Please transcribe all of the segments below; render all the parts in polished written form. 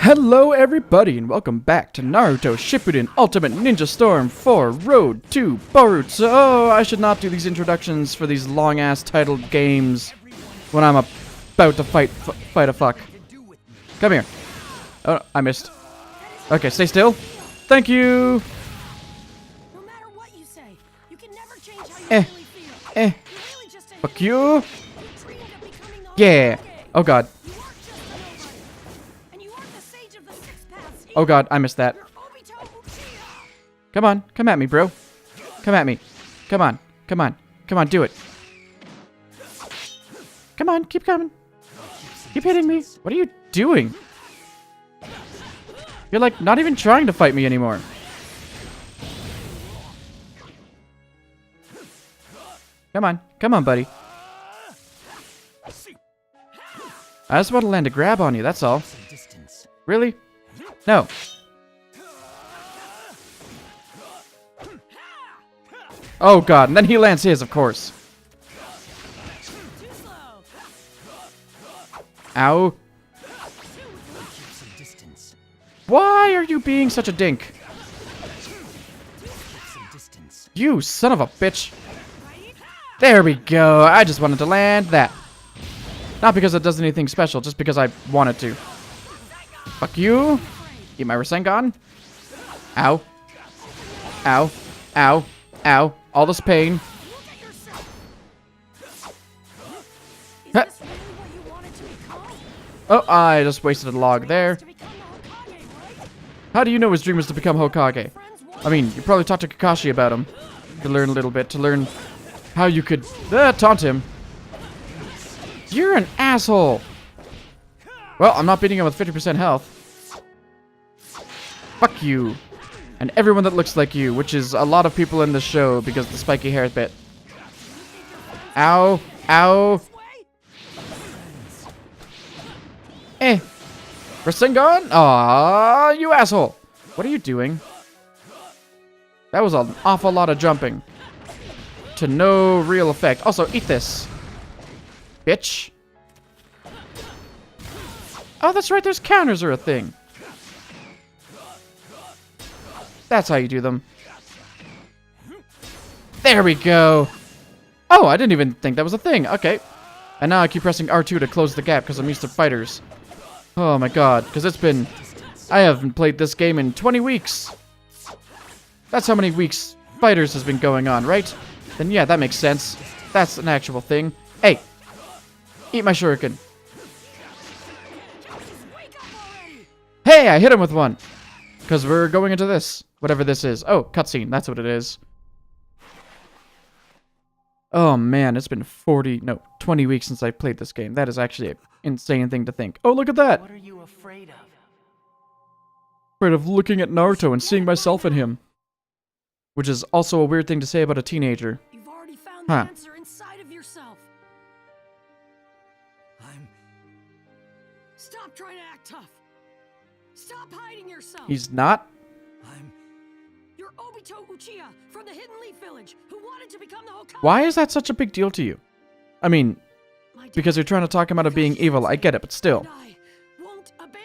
Hello everybody and welcome back to Naruto Shippuden Ultimate Ninja Storm 4 Road to Boruto. Oh, I should not do these introductions for these long-ass titled games when I'm about to fight a fuck. Come here. Oh, I missed. Okay, stay still. Thank you. No matter what you say, you can never change how you really feel. Fuck you. Yeah. Oh god. Oh god, I missed that. Come on, come at me, bro. Come at me. Come on, come on, come on, do it. Come on, keep coming. Keep hitting me. What are you doing? You're like not even trying to fight me anymore. Come on, buddy. I just want to land a grab on you, that's all. Really? No. Oh god, and then he lands his, of course. Ow. Why are you being such a dink? You son of a bitch. There we go. I just wanted to land that. Not because it does anything special, just because I wanted to. Fuck you. Eat my Rasengan. Ow. Ow. Ow. Ow. All this pain. Huh. Oh, I just wasted a log there. How do you know his dream was to become Hokage? I mean, you probably talked to Kakashi about him. To learn a little bit. To learn how you could taunt him. You're an asshole. Well, I'm not beating him with 50% health. Fuck you. And everyone that looks like you, which is a lot of people in the show because the spiky hair bit. Ow. Ow. Rasengan? Aw, you asshole. What are you doing? That was an awful lot of jumping. To no real effect. Also, eat this. Bitch. Oh, that's right, there's counters are a thing. That's how you do them. There we go. Oh, I didn't even think that was a thing. Okay. And now I keep pressing R2 to close the gap because I'm used to fighters. Oh my god, because it's been... I haven't played this game in 20 weeks. That's how many weeks fighters has been going on, right? Then yeah, that makes sense. That's an actual thing. Hey. Eat my shuriken. Hey, I hit him with one. Because we're going into this. Whatever this is. Oh, cutscene. That's what it is. Oh, man. It's been 20 weeks since I played this game. That is actually an insane thing to think. Oh, look at that. What are you afraid of? Afraid of looking at Naruto and seeing myself in him. Which is also a weird thing to say about a teenager. You've already found the answer inside of yourself. Stop trying to act tough. Stop hiding yourself. He's not? You're Obito Uchiha from the Hidden Leaf Village who wanted to become the Hokage. Why is that such a big deal to you? I mean, because you're trying to talk him out of being evil. I get it, but still.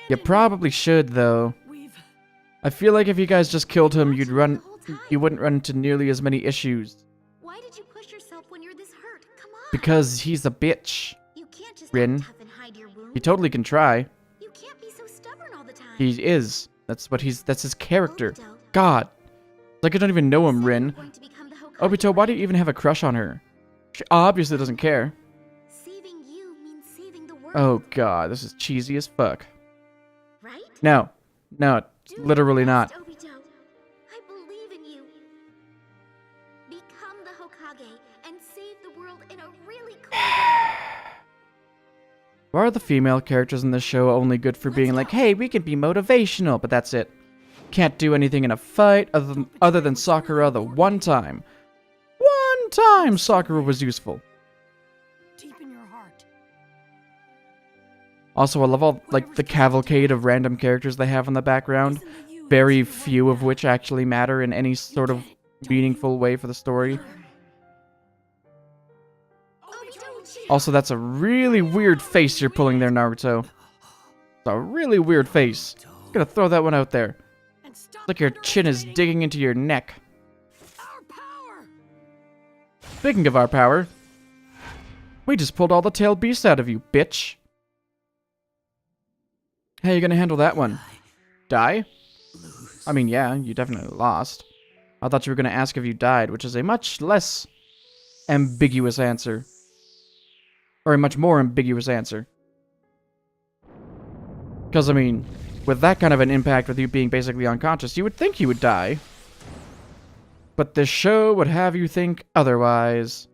You probably should, though. I feel like if you guys just killed him, you wouldn't run into nearly as many issues. Why did you push yourself when you're this hurt? Come on. Because he's a bitch. You can't just Rin. act tough and hide your wounds. He totally can try. You can't be so stubborn all the time. He is. That's his character. Obito. God. It's like I don't even know him, Rin. Going to become the Hokage, Obito, why do you even have a crush on her? She obviously doesn't care. Saving you means saving the world. Oh god, this is cheesy as fuck. Right? No. No, it's Do literally your not. best, Obito. I believe in you. Become the Hokage and save the world in a really cool way. Why are the female characters in this show only good for being like, hey, we can be motivational, but that's it. Can't do anything in a fight other than Sakura the one time. One time Sakura was useful. Deep in your heart. Also, I love all like the cavalcade of random characters they have in the background. Very few of which actually matter in any sort of meaningful way for the story. Also, that's a really weird face you're pulling there, Naruto. It's a really weird face. gonna throw that one out there. And stop It's like your chin is underestimating digging into your neck. our power. Speaking of our power, we just pulled all the tailed beasts out of you, bitch. How you gonna handle that one? Die? I mean, yeah, you definitely lost. I thought you were gonna ask if you died, which is a much less ambiguous answer. Or a much more ambiguous answer. Because, I mean, with that kind of an impact with you being basically unconscious, you would think you would die. But this show would have you think otherwise.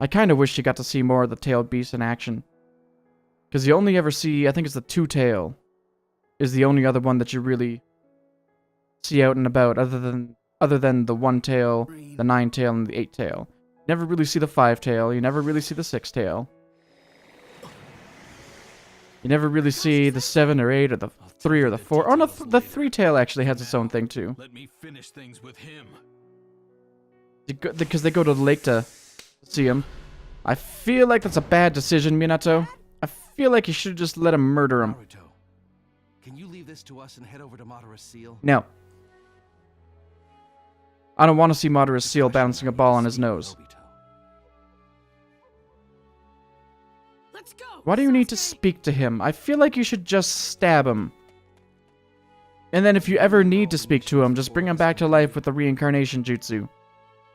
I kind of wish you got to see more of the tailed beast in action. Because you only ever see, I think it's the two-tail, is the only other one that you really see out and about, other than the one-tail, the nine-tail, and the eight-tail. You never really see the five-tail, you never really see the six-tail. You never really see the 7 or 8 or the 3 or the 4. Oh no, the 3-tail actually has its own thing too. Let me finish things with him. Because they go to the lake to see him. I feel like that's a bad decision, Minato. I feel like you should just let him murder him. Naruto, can you leave this to us and head over to Madara Seal? No. I don't want to see Madara Seal bouncing a ball on his nose. Let's go. Why do you need to Sasuke. speak to him? I feel like you should just stab him. And then if you ever need to speak to him, just bring him back to life with the reincarnation jutsu.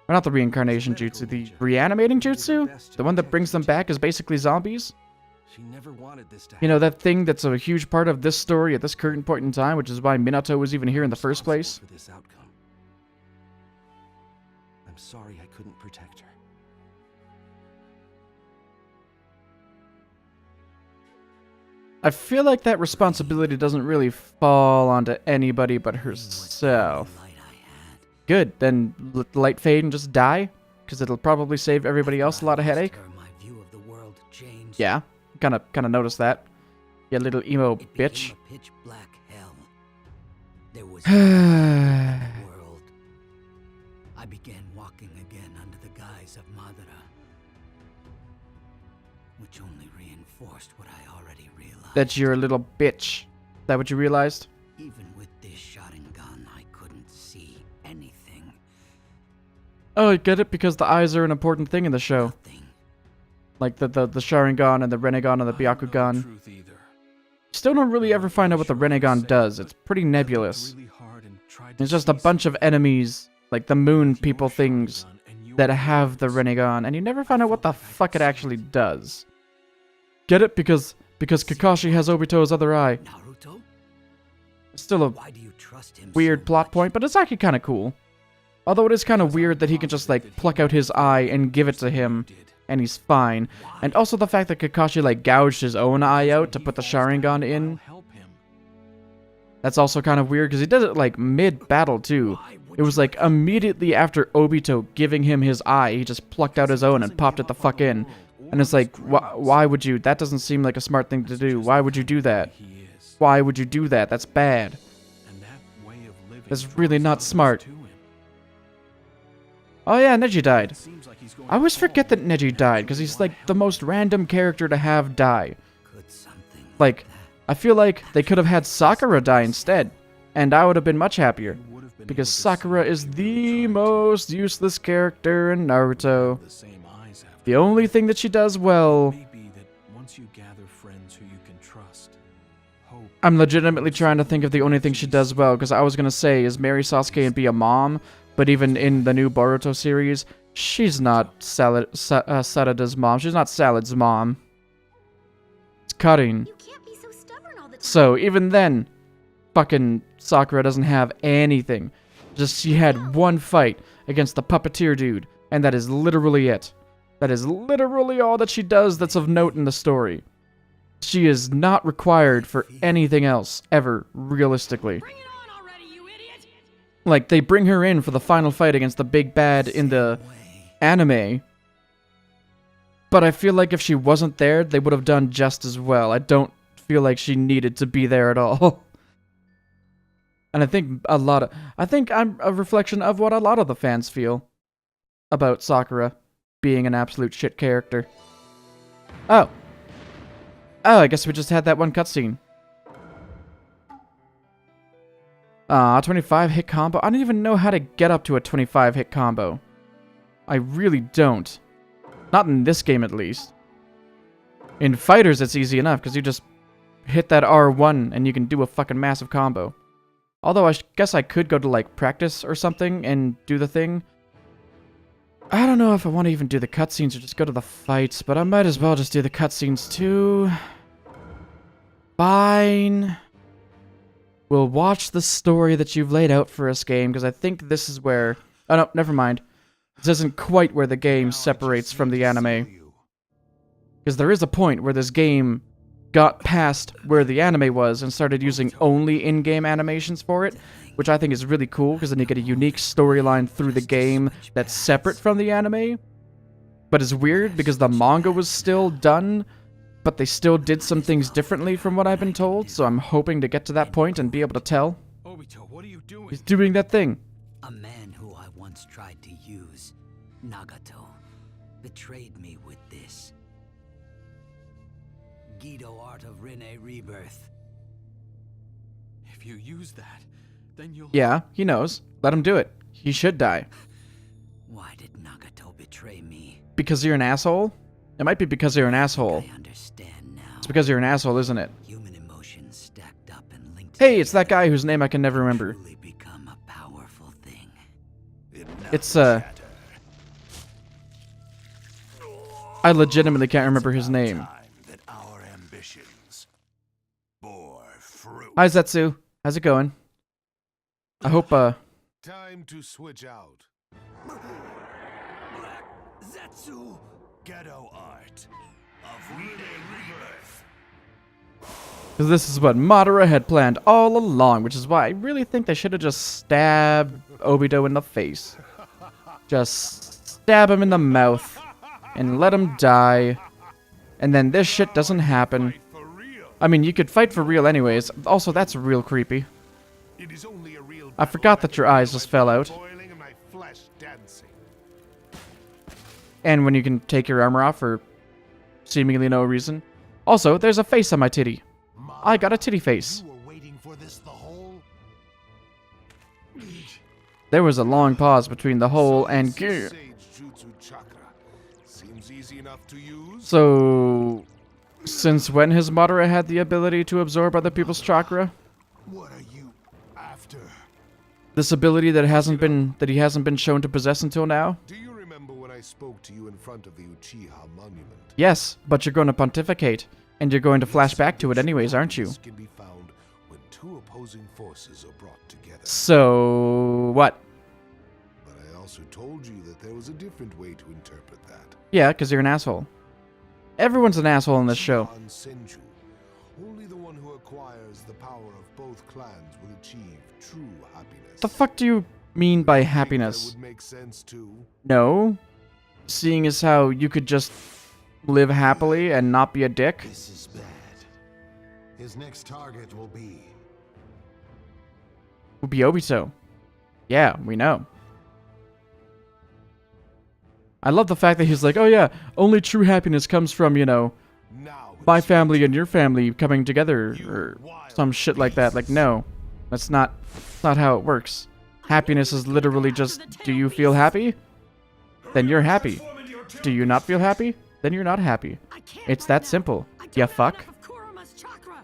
Or not the reincarnation jutsu, the reanimating jutsu? The one that brings them back as basically zombies? She never wanted this to You know, that thing that's a huge part of this story at this current point in time, which is why Minato was even here in the first place? For this outcome. I'm sorry I couldn't protect her. I feel like that responsibility doesn't really fall onto anybody but herself. Good, then let the light fade and just die? Because it'll probably save everybody else a lot of headache. Yeah, kinda noticed that. You little emo bitch. Pitch black hell. There was world. I began walking again under the guise of Madara, which only reinforced what I already realized. That you're a little bitch. Is that what you realized? Even with this Sharingan, I couldn't see anything. Oh, I get it, because the eyes are an important thing in the show. Nothing. Like the Sharingan and the Rinnegan and the Byakugan. Truth either. Still don't really ever find out what the Rinnegan does. It's pretty nebulous. Really hard and tried to It's just a seize bunch of enemies, like the moon people things, Sharingan and you that were have the Rinnegan, and you never find out what the fuck it actually does. Get it? Because Kakashi has Obito's other eye. Naruto? It's still a Why do you trust him weird so plot much? point, but it's actually kind of cool. Although it is kind of weird that he can just, like, pluck out his eye and give it to him, and he's fine. And also the fact that Kakashi, like, gouged his own eye out to put the Sharingan in. help him. That's also kind of weird, because he does it, like, mid-battle, too. It was, like, immediately after Obito giving him his eye, he just plucked out his own and popped it the fuck in. And it's like, why would you? That doesn't seem like a smart thing to do. Why would you do that? He is. Why would you do that? That's bad. And that way of living That's really draws not others smart. to him. Oh yeah, Neji died. It seems like he's going I always to forget fall that Neji died, because he's, like, the most random character to have die. Could something Like, I feel like they could have had Sakura die instead, and I would have been much happier. would have been Because able to Sakura see is if the they were trying most useless character in Naruto. to the same eyes after. The only thing that she does well... Maybe that once you gather friends who you can trust, hope. I'm legitimately trying to think of the only thing she does well, because I was going to say is marry Sasuke and be a mom, but even in the new Boruto series, she's not Sarada's mom. She's not Salad's mom. It's cutting. You can't be so stubborn all the time. So even then, fucking Sakura doesn't have anything. Just she had one fight against the puppeteer dude, and that is literally it. That is literally all that she does that's of note in the story. She is not required for anything else, ever, realistically. Bring it on already, you idiot! Like, they bring her in for the final fight against the big bad in the anime. But I feel like if she wasn't there, they would have done just as well. I don't feel like she needed to be there at all. And I think I'm a reflection of what a lot of the fans feel about Sakura being an absolute shit character. Oh, I guess we just had that one cutscene. 25 hit combo. I don't even know how to get up to a 25 hit combo. I really don't. Not in this game, at least. In Fighters, it's easy enough, because you just hit that R1 and you can do a fucking massive combo. Although I guess I could go to, like, practice or something and do the thing. I don't know if I want to even do the cutscenes or just go to the fights, but I might as well just do the cutscenes too. Fine. We'll watch the story that you've laid out for us, game, because I think this is where... Oh, no, never mind. This isn't quite where the game separates from the anime. Because there is a point where this game got past where the anime was and started using only in-game animations for it, which I think is really cool, because then you get a unique storyline through the game that's separate from the anime. But it's weird, because the manga was still done, but they still did some things differently from what I've been told, so I'm hoping to get to that point and be able to tell. Obito, what are you doing? He's doing that thing. A man who I once tried to use, Nagato, betrayed me with this. Gido Art of Rinne Rebirth. If you use that, then you'll... Yeah, he knows. Let him do it. He should die. Why did Nagato betray me? Because you're an asshole? It might be because you're an asshole. I understand now. It's because you're an asshole, isn't it? Human emotions stacked up and linked Hey, it's that guy whose name I can never remember. truly become a powerful thing. It's, I legitimately can't remember his name. That our ambitions bore fruit. Hi, Zetsu. How's it going? I hope, Time to switch out. Zetsu! Ghetto art of Rinne Rebirth. because this is what Madara had planned all along, which is why I really think they should have just stabbed Obito in the face. Just stab him in the mouth and let him die. And then this shit doesn't happen. For real. I mean, you could fight for real anyways. Also, that's real creepy. It is only a real I forgot that your eyes just fell out. boiling and my flesh dancing. And when you can take your armor off for seemingly no reason. Also, there's a face on my titty. I got a titty face. You were waiting for this the whole... There was a long pause between the hole and... Sage Jutsu Chakra. Seems easy enough to use. So, since when has Madara had the ability to absorb other people's chakra? What are you after? This ability that he hasn't been shown to possess until now? Do you remember when I spoke to you in front of the Uchiha monument? Yes, but you're going to pontificate, and you're going to flash back to it anyways, aren't you? This can be found when two opposing forces are brought together. So, what? But I also told you that there was a different way to interpret that. Yeah, because you're an asshole. Everyone's an asshole in this show. Shihan Senju. Only the one who acquires the power of both clans will achieve true happiness. The fuck do you mean by Think that happiness? would make sense too. No. Seeing as how you could just live happily and not be a dick. This is bad. His next target will be... Would be Obito. Yeah, we know. I love the fact that he's like, oh yeah, only true happiness comes from, you know, Now my family and your family coming together, or some shit like that. Like, no, that's not how it works. Happiness is literally just, do you feel happy? Then you're happy. Do you not feel happy? Then you're not happy. I can't It's right that now. simple. I don't Ya have fuck. enough of Kuruma's chakra.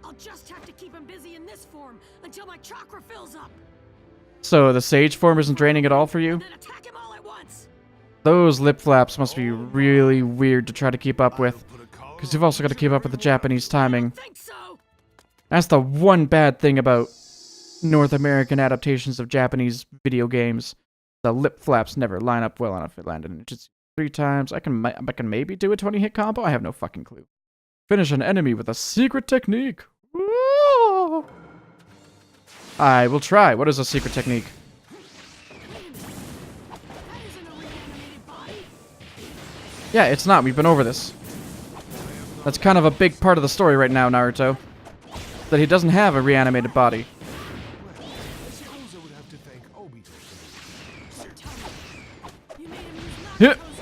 I'll just have to keep him busy in this form until my chakra fills up. So the sage form isn't draining at all for you? And then attack him all at once. Those lip flaps must be really weird to try to keep up with. Because you've also got to keep up with the Japanese timing. Think so? That's the one bad thing about North American adaptations of Japanese video games. The lip flaps never line up well enough. It landed in just 3 times. I can maybe do a 20-hit combo? I have no fucking clue. Finish an enemy with a secret technique. Woo! I will try. What is a secret technique? That isn't a reanimated body. Yeah, it's not. We've been over this. That's kind of a big part of the story right now, Naruto. That he doesn't have a reanimated body. I suppose I would have to thank Obito for this. You made him use Yeah. Naruto's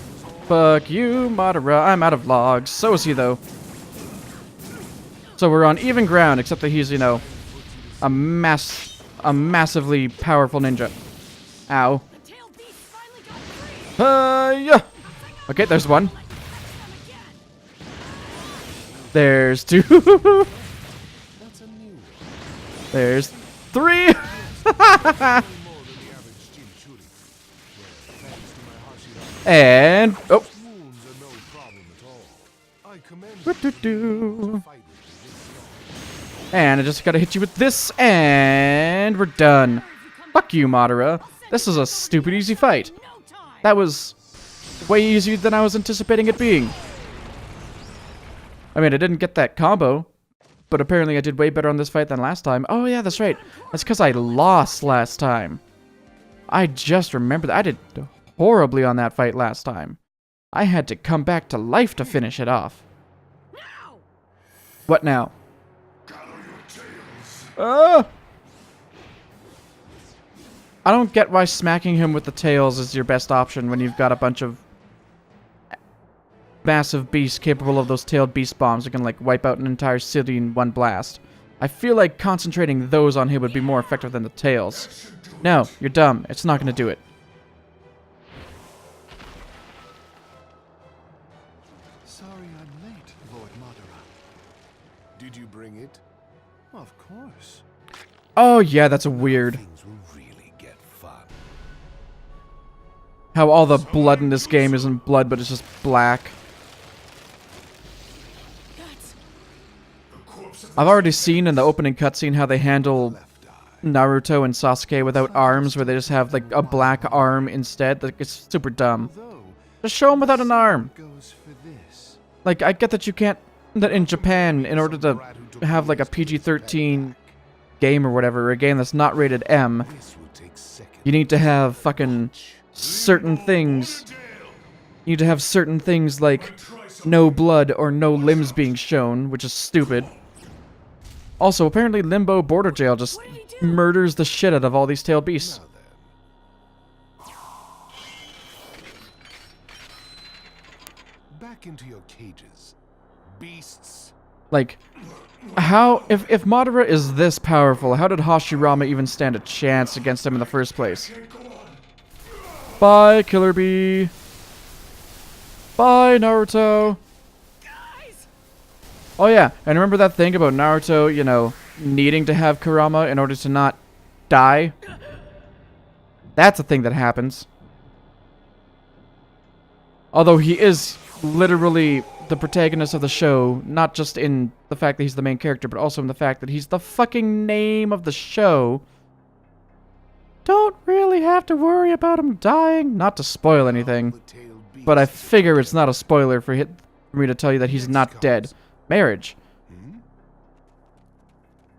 jutsu. Fuck you, Madara. I'm out of logs. So is he, though. So we're on even ground, except that he's, you know, a massively powerful ninja. Ow. The tailed beast finally got free. Yeah. Okay, there's one. There's two. There's three. And oh. And I just gotta hit you with this, and we're done. Fuck you, Madara. This is a stupid easy fight. That was way easier than I was anticipating it being. I mean, I didn't get that combo, but apparently I did way better on this fight than last time. Oh yeah, that's right. That's because I lost last time. I just remembered that. I did horribly on that fight last time. I had to come back to life to finish it off. What now? I don't get why smacking him with the tails is your best option when you've got a bunch of massive beasts capable of those tailed beast bombs that can, like, wipe out an entire city in one blast. I feel like concentrating those on him would be more effective than the tails. No, you're dumb. It's not going to do it. Sorry I'm late, Lord Madara. Did you bring it? Of course. Oh yeah, that's weird. Things will really get fun. How all the blood in this game isn't blood, but it's just black. I've already seen in the opening cutscene how they handle Naruto and Sasuke without arms, where they just have, like, a black arm instead. Like, it's super dumb. Just show them without an arm. Like, I get that you can't... That in Japan, in order to have, like, a PG-13 game or whatever, or a game that's not rated M, you need to have fucking certain things. You need to have certain things like no blood or no limbs being shown, which is stupid. Also, apparently Limbo Border Jail just murders the shit out of all these tailed beasts. Back into your cages, beasts. Like, how... If Madara is this powerful, how did Hashirama even stand a chance against him in the first place? Bye, Killer Bee. Bye, Naruto. Oh yeah, and remember that thing about Naruto, you know, needing to have Kurama in order to not die? That's a thing that happens. Although he is literally the protagonist of the show, not just in the fact that he's the main character, but also in the fact that he's the fucking name of the show. Don't really have to worry about him dying. Not to spoil anything, but I figure it's not a spoiler for me to tell you that he's not dead. Marriage.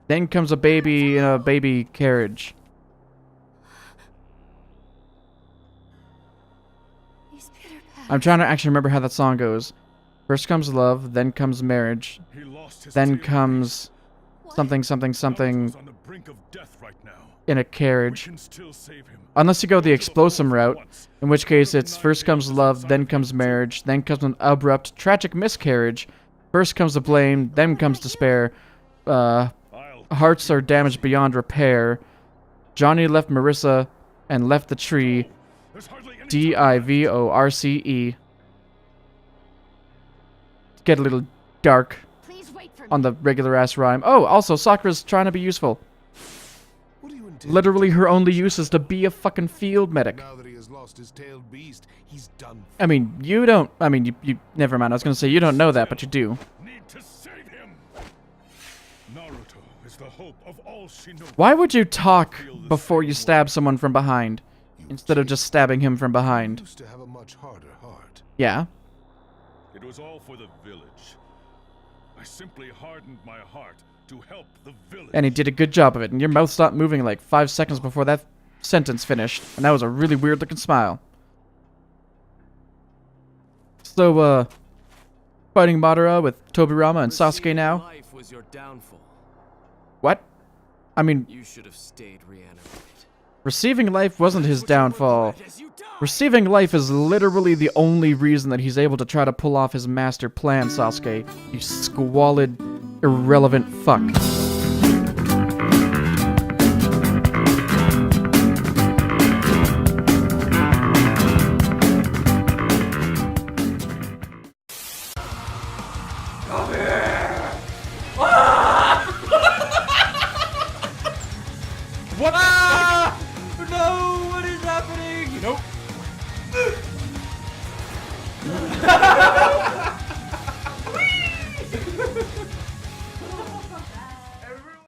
Then comes a baby in a baby carriage. I'm trying to actually remember how that song goes. First comes love, then comes marriage, then comes something, something, something in a carriage. Unless you go the explosive route, in which case it's first comes love, then comes marriage, then comes an abrupt, tragic miscarriage. First comes the blame, then comes despair. Hearts are damaged beyond repair. Johnny left Marissa and left the tree. Divorce. Get a little dark on the regular ass rhyme. Oh, also Sakura's trying to be useful. Literally her only use is to be a fucking field medic. Now that he has lost his tailed beast, he's done. I mean, you don't... I mean, you never mind. I was going to say you don't know that, but you do. Need to save him. Naruto is the hope of all shinobi. Why would you talk before you stab someone from behind, instead of just stabbing him from behind? Used to have a much harder heart. Yeah. It was all for the village. I simply hardened my heart to help the village. And he did a good job of it, and your mouth stopped moving like 5 seconds before that sentence finished, and that was a really weird looking smile. So, fighting Madara with Tobirama and Sasuke now. Life was your downfall. What? I mean, You should have stayed reanimated. receiving life wasn't his downfall. Receiving life is literally the only reason that he's able to try to pull off his master plan, Sasuke. You squalid irrelevant fuck. What? Ah! No! What is happening? Nope.